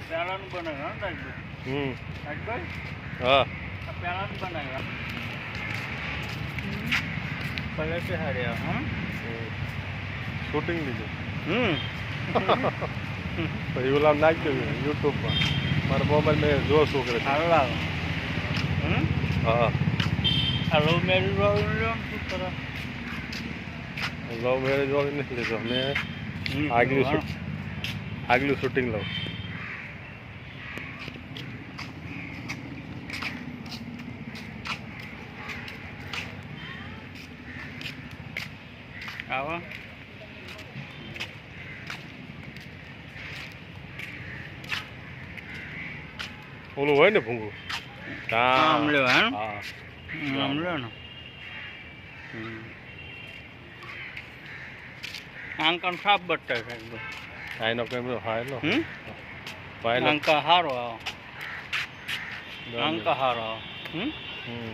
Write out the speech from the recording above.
પેલાનું બનાવ્યું રાજભાઈ. રાજભાઈ હા પેલાનું બનાવ્યું ભલે છે હારે હા શૂટિંગ લીધું પછી ઓલા નાખ્યું યુટ્યુબમાં મારા મોબાઈલ મેં જો શું કરે છે. હાલ લાવો હા આ લવ મેરેજ વાળું લો શું કરો લવ મેરેજ વાળું નથી લીધું મેં આગલું શૂટિંગ લઉં. આવો ઓલું હોય ને ભૂંગું આમ લ્યો હે હા આમ લ્યો ને આંકન સાફ બટતા છે એકદમ આઈનો કેમેરો હા એનો હમ પાયલો અંક હારો આવો અંક હારો આવો હમ હમ